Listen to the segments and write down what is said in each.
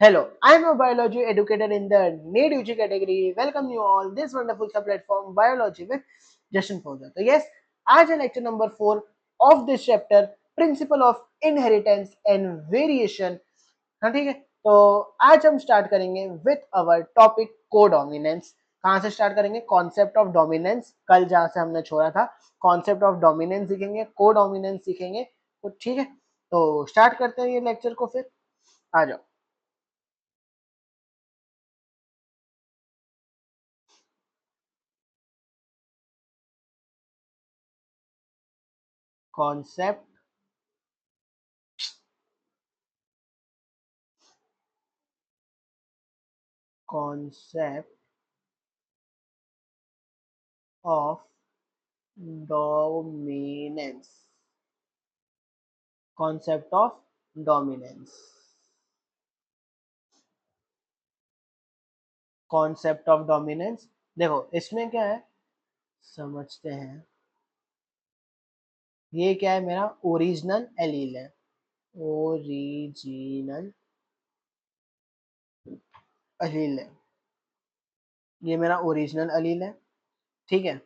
Hello, I am a biology educator in the NEET UG category. Welcome you all this wonderful platform Biology with Justin Fauza. तो yes, आज है lecture number 4 of this chapter Principle of Inheritance and Variation. हाँ ठीक है, तो आज हम start करेंगे विथ अवर टॉपिक कोडोमिनेंस. कहाँ से स्टार्ट करेंगे? Concept of dominance. कल जहाँ से हमने छोड़ा था कॉन्सेप्ट ऑफ डोमिनेंस सीखेंगे, कोडोमिनेंस सीखेंगे. तो ठीक है, तो स्टार्ट करते हैं ये लेक्चर को. फिर आ जाओ. Concept concept of dominance. Concept of dominance. Concept of dominance. देखो इसमें क्या है समझते हैं. ये क्या है? मेरा ओरिजिनल एलील है. ओरिजिनल एलील है. ये मेरा ओरिजिनल एलील है. ठीक है,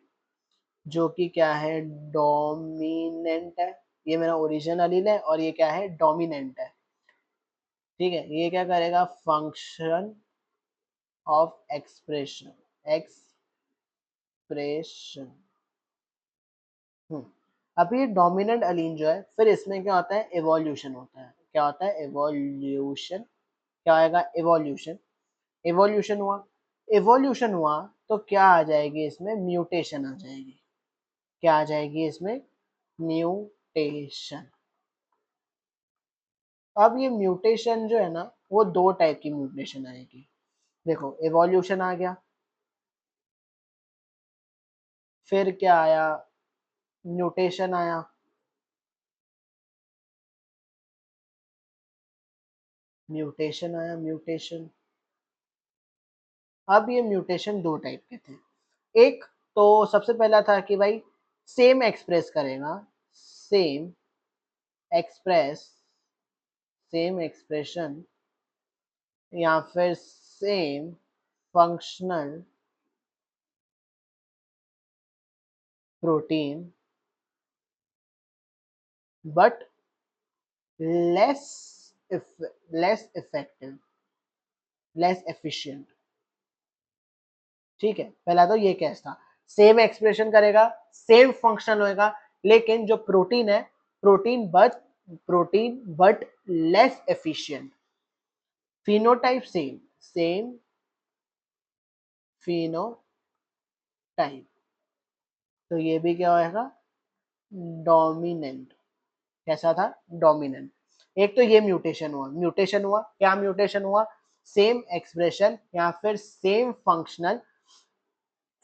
जो कि क्या है? डोमिनेंट है. ये मेरा ओरिजिनल एलील है और ये क्या है? डोमिनेंट है. ठीक है, ये क्या करेगा? Function of expression. एक्सप्रेशन. अब ये डोमिनेंट अलीन जो है, फिर इसमें क्या होता है? एवोल्यूशन होता है. क्या होता है? एवोल्यूशन. क्या आएगा? एवोल्यूशन. एवोल्यूशन हुआ. एवोल्यूशन हुआ तो क्या आ जाएगी इसमें? म्यूटेशन आ जाएगी. क्या आ जाएगी इसमें? म्यूटेशन. अब ये म्यूटेशन जो है ना, वो दो टाइप की म्यूटेशन आएगी. देखो एवोल्यूशन आ गया, फिर क्या आया? म्यूटेशन आया. म्यूटेशन आया. म्यूटेशन. अब ये म्यूटेशन दो टाइप के थे. एक तो सबसे पहला था कि भाई सेम एक्सप्रेस करेगा. Same express. सेम एक्सप्रेशन या फिर same functional protein but less less effective, less efficient. ठीक है, पहला तो ये केस था. सेम एक्सप्रेशन करेगा, सेम फंक्शनल होएगा, लेकिन जो प्रोटीन है, protein but less efficient. Phenotype same. Same phenotype. तो ये भी क्या होएगा? डोमिनेंट. कैसा था? डोमिनेंट. एक तो ये म्यूटेशन हुआ. म्यूटेशन हुआ, क्या म्यूटेशन हुआ? सेम एक्सप्रेशन या फिर सेम फंक्शनल.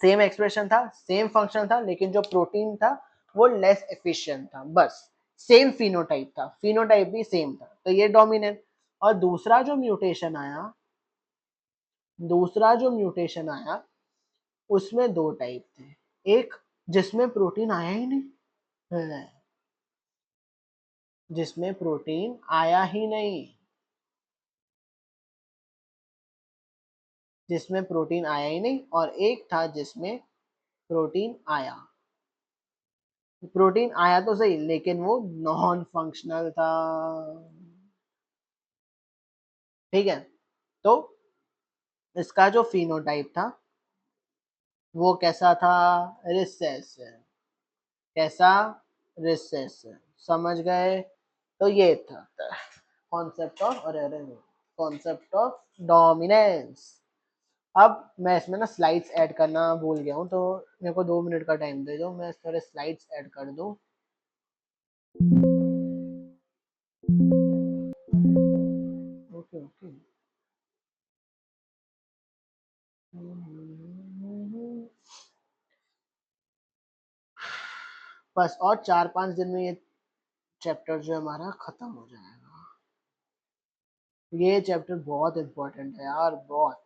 सेम एक्सप्रेशन था, सेम फंक्शन था, लेकिन जो प्रोटीन था वो लेस एफिशिएंट था. बस सेम फिनोटाइप था, फिनोटाइप भी सेम था, तो ये डोमिनेंट. और दूसरा जो म्यूटेशन आया उसमें दो टाइप थे. एक जिसमें प्रोटीन आया ही नहीं. जिसमें प्रोटीन आया ही नहीं. जिसमें प्रोटीन आया ही नहीं. और एक था जिसमें प्रोटीन आया. प्रोटीन आया तो सही, लेकिन वो नॉन फंक्शनल था. ठीक है, तो इसका जो फिनोटाइप था वो कैसा था? रिसेसिव. कैसा? रिसेसिव. समझ गए? तो ये था concept of concept of dominance. अब मैं इसमें ना स्लाइड्स ऐड करना भूल गया हूँ, तो मेरे को 2 मिनट का टाइम दे दो, मैं थोड़े स्लाइड्स ऐड कर दूँ. Okay okay. बस और 4-5 दिन में ये चैप्टर जो हमारा खत्म हो जाएगा. ये चैप्टर बहुत इंपॉर्टेंट है यार, बहुत.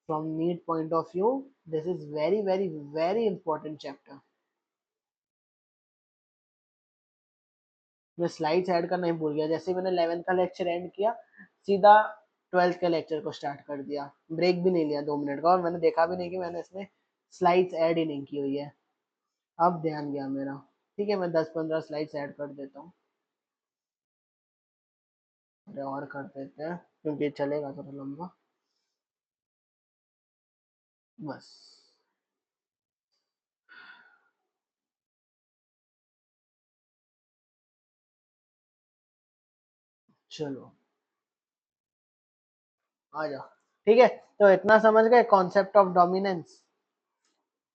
From NEET point of view this is very very very important chapter. मैं स्लाइड्स ऐड करना ही भूल गया. जैसे मैंने 11th का लेक्चर एंड किया, सीधा ट्वेल्थ के लेक्चर को स्टार्ट कर दिया, ब्रेक भी नहीं लिया 2 मिनट का, और मैंने देखा भी नहीं कि मैंने इसमें स्लाइड्स ऐड ही नहीं की हुई है। अब ध्यान गया मेरा। ठीक है, मैं 10-15 स्लाइड्स ऐड कर देता हूँ। अरे और कर देते हैं क्योंकि चलेगा थोड़ा लंबा। बस चलो आ जाओ। ठीक है, तो इतना समझ गए कॉन्सेप्ट ऑफ डोमिनेंस।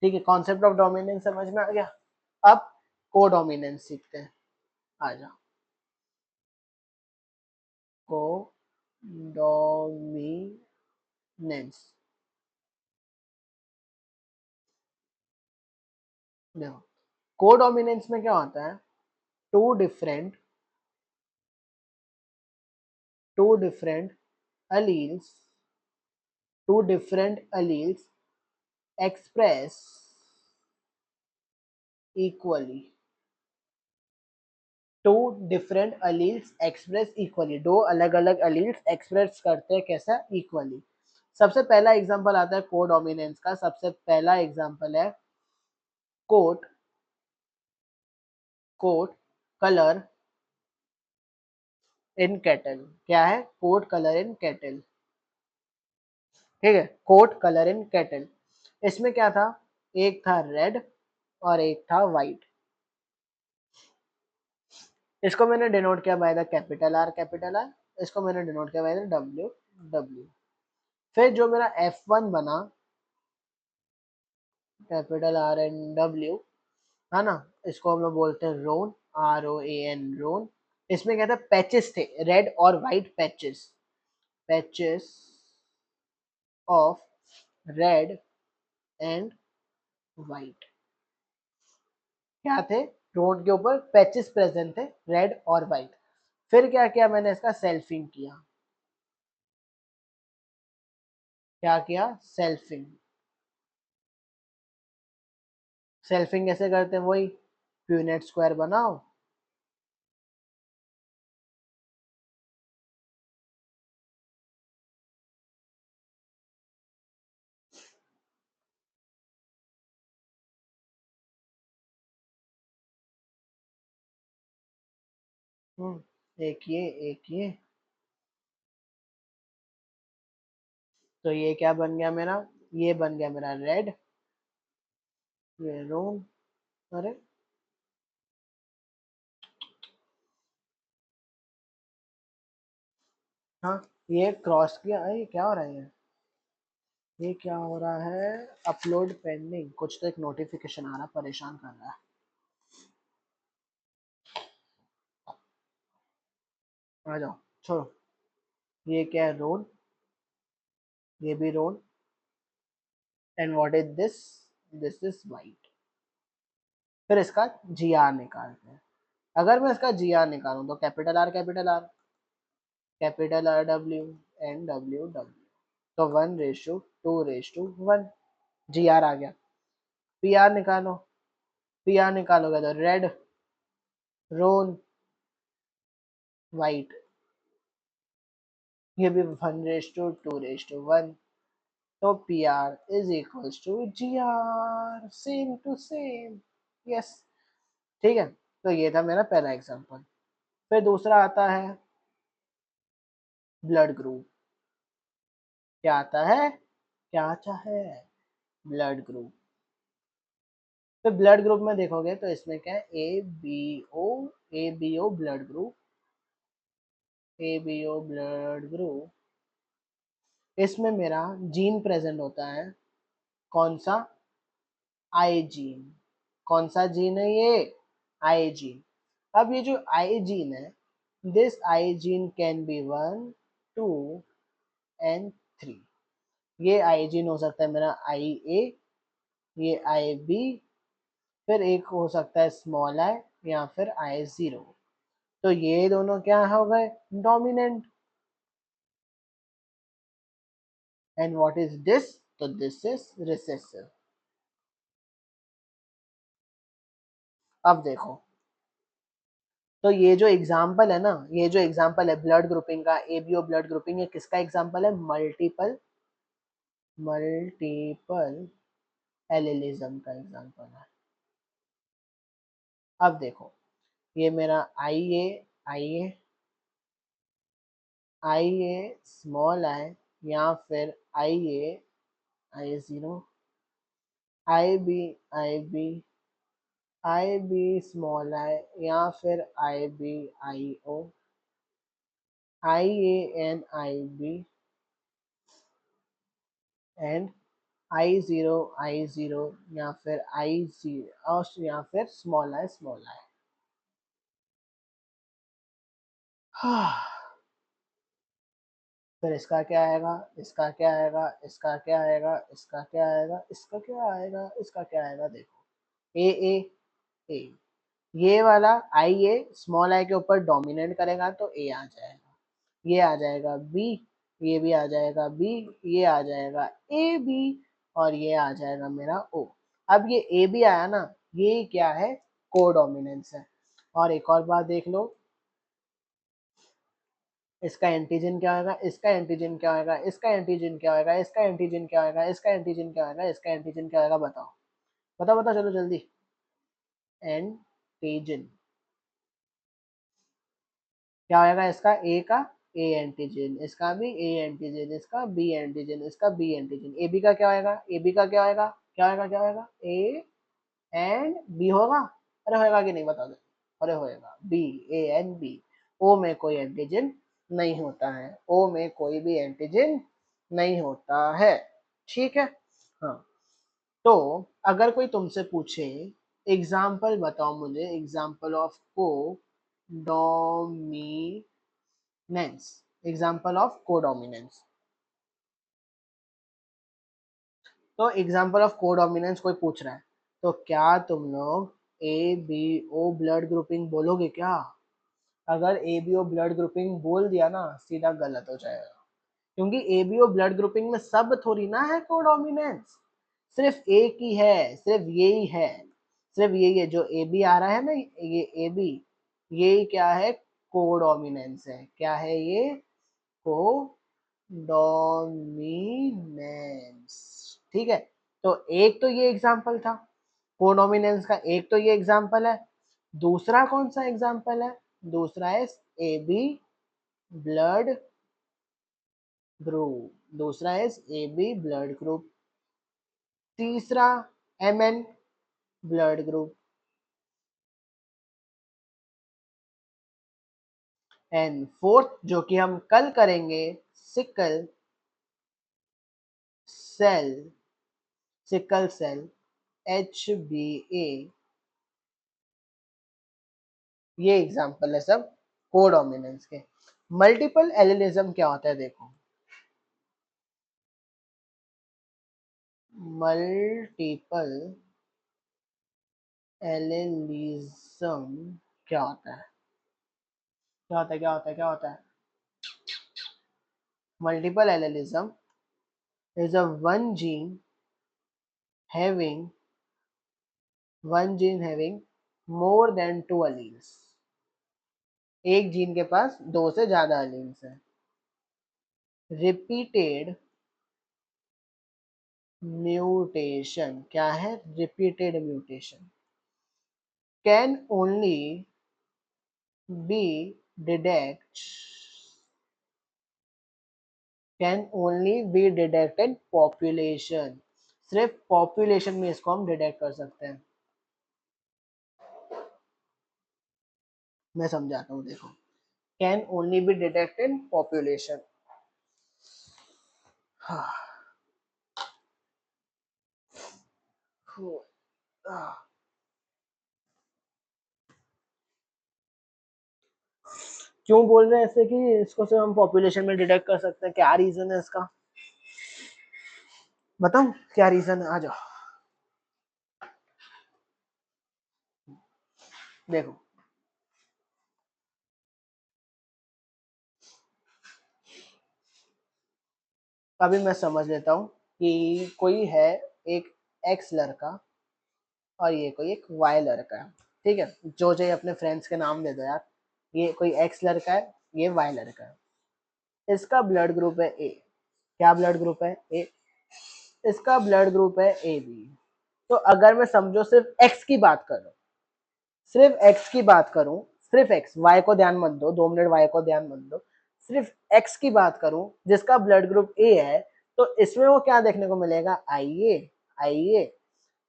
ठीक है, कॉन्सेप्ट ऑफ डोमिनेंस समझ में आ गया। अब को डोमिनेंस सीखते हैं। आ जाओ। को डोमिनेंस। देखो, को डोमिनेंस में क्या होता है, two different two different alleles two different alleles express equally। Two different alleles express equally, दो अलग अलग अलील्स एक्सप्रेस करते हैं कैसा, इक्वली। सबसे पहला एग्जांपल आता है कोडोमिनेंस का। सबसे पहला एग्जांपल है coat coat colour in cattle. क्या है, कोट कलर इन केटल। ठीक है, कोट कलर इन केटल। इसमें क्या था, एक था रेड और एक था व्हाइट। इसको मैंने डिनोट किया by the capital R, capital are. इसको मैंने डिनोट किया बाय द डब्ल्यू, डब्ल्यू। फिर जो मेरा F1 बना, कैपिटल आर एन डब्ल्यू, है ना, इसको हम लोग बोलते हैं रोन, ROAN, रोन। इसमें क्या था, पैचेस थे, रेड और white patches, patches of red and white. क्या थे, रोड के ऊपर पैचेस प्रेजेंट थे, रेड और व्हाइट। फिर क्या किया मैंने, इसका सेल्फिंग किया। क्या किया, सेल्फिंग। सेल्फिंग कैसे करते हैं, वही प्यूनेट स्क्वायर बनाओ। एक ये, एक ये। तो ये क्या बन गया मेरा, ये बन गया मेरा रेड, ये रोन। अरे हाँ, ये क्रॉस किया। अरे क्या हो रहा है ये क्या हो रहा है, अपलोड पेंडिंग, कुछ तो एक नोटिफिकेशन आ रहा, परेशान कर रहा है। आ जाओ, छोड़ो। ये क्या है, रोन, ये भी roan. And what is this is white. फिर इसका जी आर निकालते हैं। अगर मैं इसका जी आर निकालूं तो capital R, capital R, capital R W and W W. तो 1:2:1, जी आर आ गया। पी आर निकालो, पी आर निकालोगे तो रेड, रोन, वाइट। ये भी 1:2:1। तो P R is equals to G R, same to same. Yes. ठीक है, तो ये था मेरा पहला एग्जांपल। फिर दूसरा आता है ब्लड ग्रुप। क्या आता है, क्या आता है, ब्लड ग्रुप। तो ब्लड ग्रुप में देखोगे तो इसमें क्या है, A B O blood group, ABO blood group. इसमें मेरा जीन प्रेजेंट होता है, कौन सा, आई जीन। कौन सा जीन है ये, आई जीन। अब ये जो आई जीन है, this I gene can be 1, 2 and 3। ये आई जीन हो सकता है मेरा IA, ये IB, फिर एक हो सकता है स्मॉल आई या फिर I0। तो ये दोनों क्या हो गए, dominant. And what is this, तो दिस इज रिसेसिव। अब देखो, तो ये जो एग्जाम्पल है ना, ये जो एग्जाम्पल है ब्लड ग्रुपिंग का, एबीओ ब्लड ग्रुपिंग, ये किसका एग्जाम्पल है? मल्टीपल मल्टीपल एलिलिज्म का एग्जाम्पल है। अब देखो, ये मेरा आई ए स्मॉल आई, या फिर I zero, I B I B small I, या फिर I O, I A N I B, and I zero, या फिर आई जीरो, या फिर स्मॉल आई। फिर इसका क्या आएगा, इसका क्या आएगा, इसका क्या आएगा, इसका क्या आएगा, इसका क्या आएगा, इसका क्या आएगा? देखो, ए ए, ये वाला आई ए स्मॉल आई के ऊपर डोमिनेट करेगा तो ए आ जाएगा, ये आ जाएगा बी, ये भी आ जाएगा बी, ये आ जाएगा ए बी, और ये आ जाएगा मेरा ओ। अब ये ए बी आया ना, ये क्या है? कोडोमिनेंस है। और एक और बात देख लो, इसका एंटीजन क्या होगा, इसका एंटीजन क्या होगा, इसका एंटीजन क्या होगा, इसका एंटीजन क्या होगा, इसका एंटीजन क्या होगा, इसका एंटीजन क्या होगा? बताओ बताओ बताओ, चलो जल्दी। एंटीजन क्या होगा इसका? ए का ए एंटीजन, इसका भी ए एंटीजन, इसका बी एंटीजन, इसका बी एंटीजन। ए बी का क्या होगा? ए बी का क्या होगा? क्या होगा? क्या होगा? ए एंड बी होगा। अरे होएगा कि नहीं बता दो। अरे होएगा, बी ए एन बी। ओ में कोई एंटीजन नहीं होता है, ओ में कोई भी एंटीजन नहीं होता है। ठीक है। हाँ, तो अगर कोई तुमसे पूछे एग्जाम्पल बताओ मुझे, example of codominance, example of codominance, तो एग्जाम्पल ऑफ कोडोमिनेंस कोई पूछ रहा है, तो क्या तुम लोग A B O blood grouping बोलोगे क्या? अगर A B O blood grouping बोल दिया ना, सीधा गलत हो जाएगा, क्योंकि A B O blood grouping में सब थोड़ी ना है कोडोमिनेंस, सिर्फ एक ही है, सिर्फ यही है, सिर्फ यही है जो ए बी आ रहा है ना, ये ए बी, ये क्या है? कोडोमिनेंस है। क्या है ये? कोडोमिनेंस। ठीक है। तो एक तो ये एग्जांपल था कोडोमिनेंस का, एक तो ये एग्जांपल है। दूसरा कौन सा एग्जांपल है? दूसरा है ए बी ब्लड ग्रुप, दूसरा है ए बी ब्लड ग्रुप। तीसरा M N blood group. And fourth जो कि हम कल करेंगे, sickle cell, sickle cell H B A. ये एग्जांपल है सब कोडोमिनेंस के। मल्टीपल एलिलिज्म क्या होता है? देखो, मल्टीपल एलिलिज्म क्या होता है? क्या होता है? क्या होता है? क्या होता है? Multiple allelism is a having one gene having more than two alleles, एक जीन के पास दो से ज्यादा एलील्स है। रिपीटेड म्यूटेशन क्या है? Repeated mutation can only be detect can only be detected population, सिर्फ पॉपुलेशन में इसको हम डिटेक्ट कर सकते हैं। मैं समझाता हूँ, देखो, can only be detected population. क्यों बोल रहे हैं ऐसे कि इसको सिर्फ हम पॉपुलेशन में डिटेक्ट कर सकते हैं? क्या रीजन है इसका? बताऊं क्या रीजन है? आ जाओ, देखो, अभी मैं समझ लेता हूँ कि कोई है एक एक्स लड़का और ये कोई एक वाई लड़का है। ठीक है, जो चाहिए अपने फ्रेंड्स के नाम दे दो यार। ये कोई एक्स लड़का है, ये वाई लड़का है, इसका ब्लड ग्रुप है ए। क्या ब्लड ग्रुप है? ए। इसका ब्लड ग्रुप है ए बी। तो अगर मैं समझो सिर्फ एक्स की बात करूं, सिर्फ एक्स की बात करूं, सिर्फ एक्स, वाई को ध्यान मत दो, 2 मिनट वाई को ध्यान मत दो, सिर्फ एक्स की बात करूं जिसका ब्लड ग्रुप ए है, तो इसमें वो क्या देखने को मिलेगा? आई ए,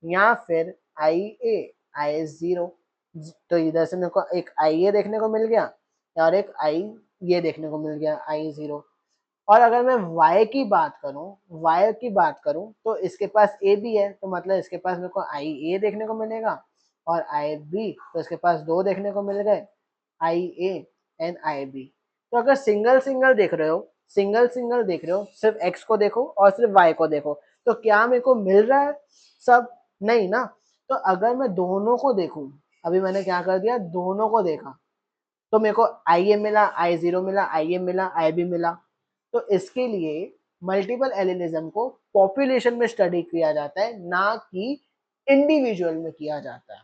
या फिर आई ए, आई जीरो। तो इधर से मेरे को एक आई ए देखने को मिल गया और एक आई ये देखने को मिल गया, आई जीरो। और अगर मैं y की बात करूं, y की बात करूं तो इसके पास a भी है, तो मतलब इसके पास मेरे को आई ए देखने को मिलेगा और आई बी, तो इसके पास 2 देखने को मिल गए, आई ए एंड आई बी। तो अगर सिंगल सिंगल देख रहे हो, सिंगल सिंगल देख रहे हो, सिर्फ x को देखो और सिर्फ y को देखो, तो क्या मेरे को मिल रहा है सब? नहीं ना। तो अगर मैं दोनों को देखूं, अभी मैंने क्या कर दिया, दोनों को देखा, तो मेरे को आई ए मिला, आई जीरो मिला, आई ए मिला, आई बी मिला। तो इसके लिए मल्टीपल एलिनिज्म को पॉपुलेशन में स्टडी किया जाता है, ना कि इंडिविजुअल में किया जाता है।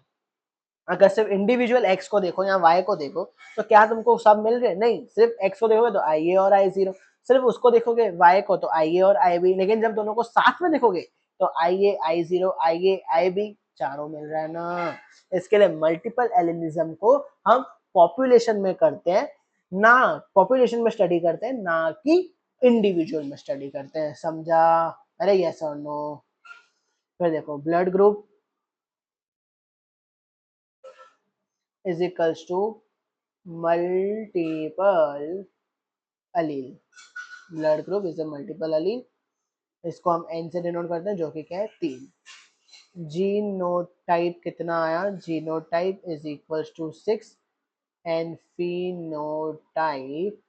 अगर सिर्फ इंडिविजुअल एक्स को देखो या वाई को देखो, तो क्या तुमको सब मिल गए? नहीं, सिर्फ एक्स को देखोगे तो आई ए और आई जीरो, सिर्फ उसको देखोगे वाई को तो आई ए और आई बी, लेकिन जब दोनों को साथ में देखोगे तो आई ए, आई जीरो, आई ए, आई बी चारों मिल रहा है ना। इसके लिए मल्टीपल एलिनिज्म को हम पॉपुलेशन में करते हैं, ना पॉपुलेशन में स्टडी करते हैं, ना कि इंडिविजुअल में स्टडी करते हैं। समझा? अरे यस और नो? फिर देखो, blood group is equals to multiple allele. Blood group is a multiple allele, इसको हम एन से डिनोट करते हैं, जो कि क्या है? 3। जीनोटाइप कितना आया? Genotype is equals to 6 and phenotype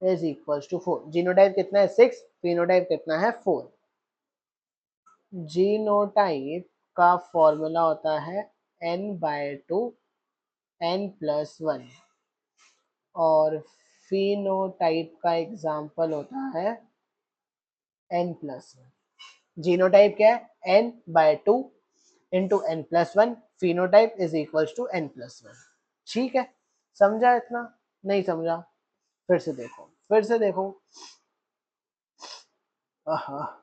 is equals to 4। Genotype कितना है? 6। फिनोटाइप कितना है? 4। जीनोटाइप का फॉर्मूला होता है n/2 n+1, और फिनोटाइप का एग्जाम्पल होता है n+1। जीनोटाइप क्या है? n/2 into n+1, phenotype is equals to n+1। ठीक है, समझा इतना? नहीं समझा? फिर से देखो, फिर से देखो। आहा,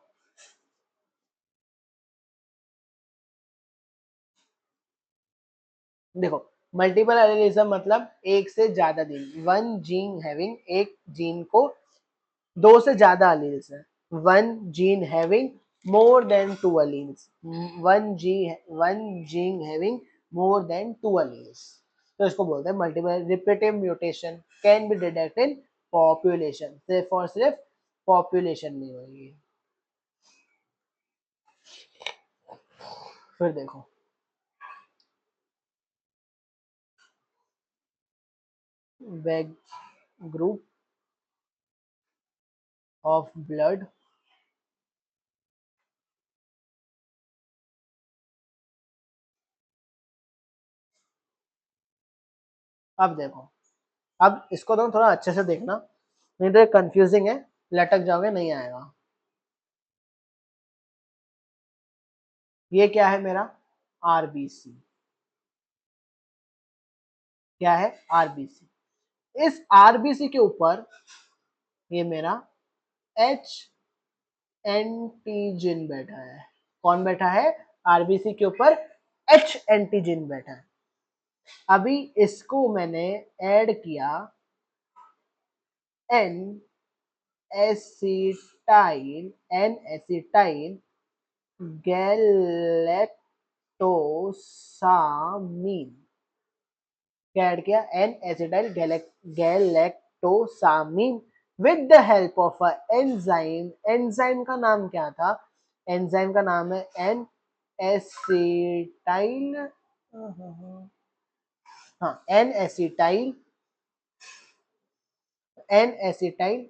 देखो, मल्टीपल एलिनिज्म मतलब एक से ज्यादा जीन, वन जीन हैविंग, एक जीन को 2 से ज्यादा अलील्स है। One gene having more than 2 alleles, one gene having more than 2 alleles, तो इसको बोलते हैं multiple. Repetitive mutation can be detected in population, सिर्फ और सिर्फ पॉपुलेशन में होगी। फिर देखो, वेग ग्रुप ऑफ ब्लड अब देखो, अब इसको तुम थोड़ा अच्छे से देखना, नहीं तो कंफ्यूजिंग है, लटक जाओगे, नहीं आएगा। ये क्या है मेरा? आरबीसी। क्या है? आरबीसी। इस आरबीसी के ऊपर ये मेरा एच एंटीजन बैठा है। कौन बैठा है? आरबीसी के ऊपर एच एंटीजन बैठा है। अभी इसको मैंने ऐड किया N acetyl, N acetyl galactosamine. क्या ऐड किया? N acetyl galactosamine with the help of a enzyme. Enzyme का नाम क्या था? एंजाइम का नाम है एन एसिटाइल, हाँ, N acetyl, N acetyl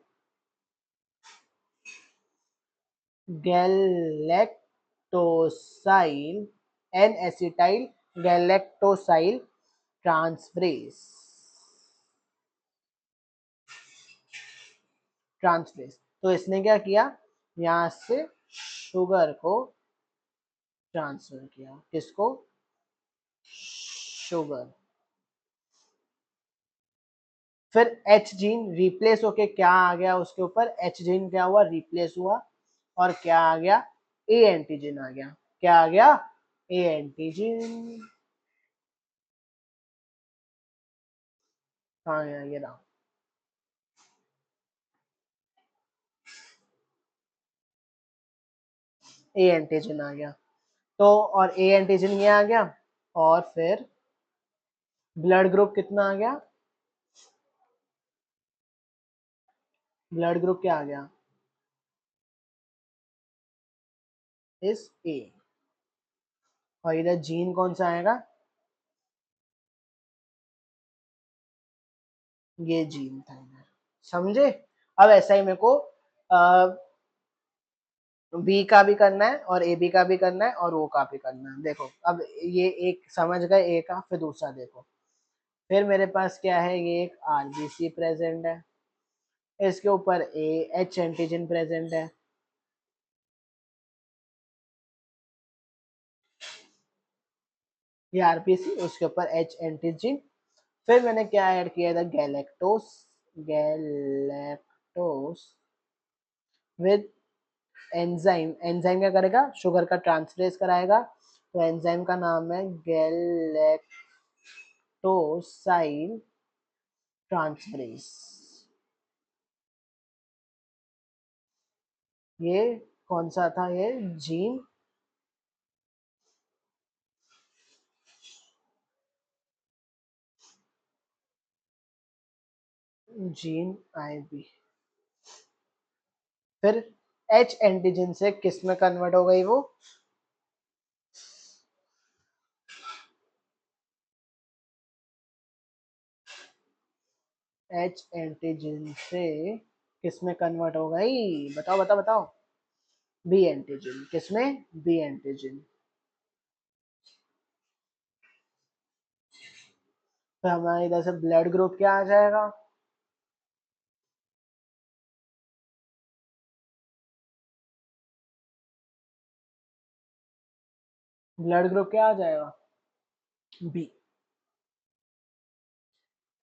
galactosyl, N acetyl galactosyl transferase, transferase. तो इसने क्या किया? यहां से शुगर को ट्रांसफर किया। किसको? शुगर। फिर H जीन रिप्लेस होके क्या आ गया उसके ऊपर, H जीन क्या हुआ, रिप्लेस हुआ और क्या आ गया, A एंटीजन आ गया। क्या आ गया, A एंटीजन। कहाँ गया, ये रहा, A एंटीजन आ गया। तो और A एंटीजन ये आ गया, और फिर ब्लड ग्रुप कितना आ गया, ब्लड ग्रुप क्या आ गया, इस A। और इधर जीन कौन सा आएगा, ये जीन था इधर। समझे। अब ऐसा ही मेरे को बी का भी करना है और ए बी का भी करना है और ओ का भी करना है। देखो अब ये एक समझ गए ए का, फिर दूसरा देखो। फिर मेरे पास क्या है, ये एक आरबीसी प्रेजेंट है, इसके ऊपर ए एच एंटीजन प्रेजेंट है। ये आरबीसी, उसके ऊपर एच एंटीजन। फिर मैंने क्या ऐड किया था, galactose, galactose with enzyme. Enzyme क्या करेगा, शुगर का ट्रांसफरेज कराएगा। तो एंजाइम का नाम है गैलेक्टोसाइल ट्रांसफरेज। ये कौन सा था, ये जीन, जीन आई बी। फिर एच एंटीजन से किस में कन्वर्ट हो गई वो, एच एंटीजन से किस में कन्वर्ट हो गई, बताओ बताओ बताओ, बी एंटीजन। किस में, बी एंटीजन। तो हमारे इधर से ब्लड ग्रुप क्या आ जाएगा, ब्लड ग्रुप क्या आ जाएगा, बी।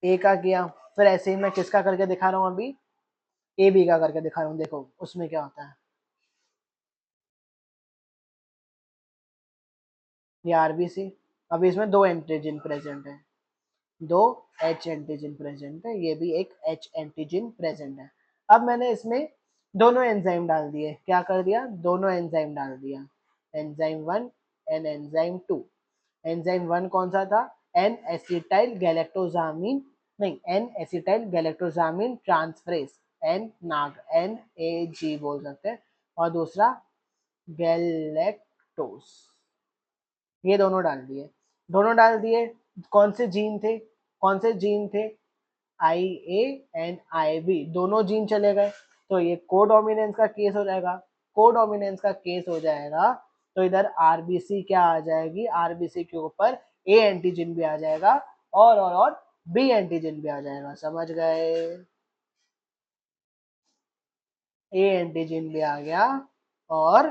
ए का किया, फिर ऐसे ही मैं किसका करके दिखा रहा हूँ अभी, ए बी का करके दिखा रहा हूँ। देखो उसमें क्या होता है, ये आरबीसी। अभी इसमें दो एंटीजन प्रेजेंट है, दो एच एंटीजन प्रेजेंट है, ये भी एक एच एंटीजन प्रेजेंट है। अब मैंने इसमें दोनों एंजाइम डाल दिए, क्या कर दिया, दोनों एंजाइम डाल दिया, enzyme one and enzyme two. Enzyme one कौन सा था, एन एसिटाइल गैलेक्टोजामिन, नहीं N acetyl galactosamine transferase, N NAG, N A G बोल सकते हैं। और दूसरा गैलेक्टोस, ये दोनों डाल दिए, दोनों डाल दिए। कौन से जीन थे, कौन से जीन थे, आई ए एंड आई बी, दोनों जीन चले गए। तो ये कोडोमिनेंस का केस हो जाएगा, कोडोमिनेंस का केस हो जाएगा। तो इधर आरबीसी क्या आ जाएगी, आरबीसी के ऊपर ए एंटीजन भी आ जाएगा और बी एंटीजन भी आ जाएगा। समझ गए, ए एंटीजन भी आ गया और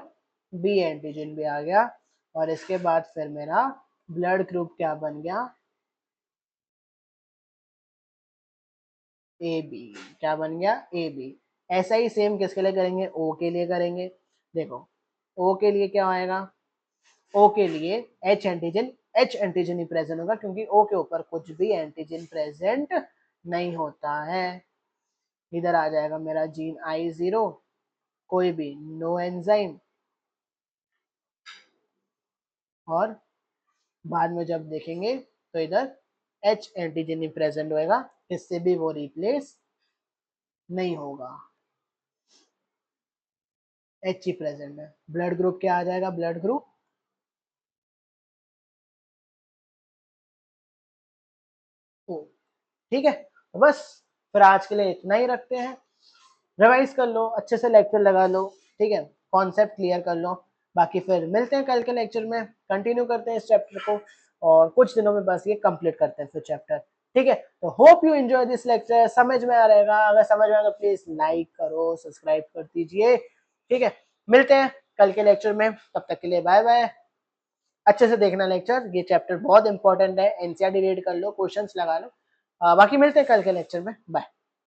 बी एंटीजन भी आ गया। और इसके बाद फिर मेरा ब्लड ग्रुप क्या बन गया, ए बी। क्या बन गया, ए बी। ऐसा ही सेम किसके लिए करेंगे, ओ के लिए करेंगे। देखो ओ के लिए क्या आएगा, ओ के लिए एच एंटीजन, एच एंटीजन ही प्रेजेंट होगा क्योंकि ओ के ऊपर कुछ भी एंटीजन प्रेजेंट नहीं होता है। इधर आ जाएगा मेरा जीन आई जीरो, कोई भी नो एंजाइम। और बाद में जब देखेंगे तो इधर एच एंटीजन ही प्रेजेंट होएगा, इससे भी वो रिप्लेस नहीं होगा, एच ही प्रेजेंट है। ब्लड ग्रुप क्या आ जाएगा, ब्लड ग्रुप ओ। ठीक है, तो बस फिर आज के लिए इतना ही रखते हैं। रिवाइज कर लो, अच्छे से लेक्चर लगा लो, ठीक है, कॉन्सेप्ट क्लियर कर लो। बाकी फिर मिलते हैं कल के लेक्चर में, कंटिन्यू करते हैं इस चैप्टर को और कुछ दिनों में बस ये कंप्लीट करते हैं फिर चैप्टर। ठीक है, तो hope you enjoy this lecture, समझ में आ रहेगा, अगर समझ में आए तो प्लीज लाइक करो, सब्सक्राइब कर दीजिए। ठीक है, मिलते हैं कल के लेक्चर में, तब तक के लिए बाय बाय। अच्छे से देखना लेक्चर, ये चैप्टर बहुत इंपॉर्टेंट है, एनसीईआरटी रीड कर लो, क्वेश्चंस लगा लो। बाकी मिलते हैं कल के लेक्चर में, बाय।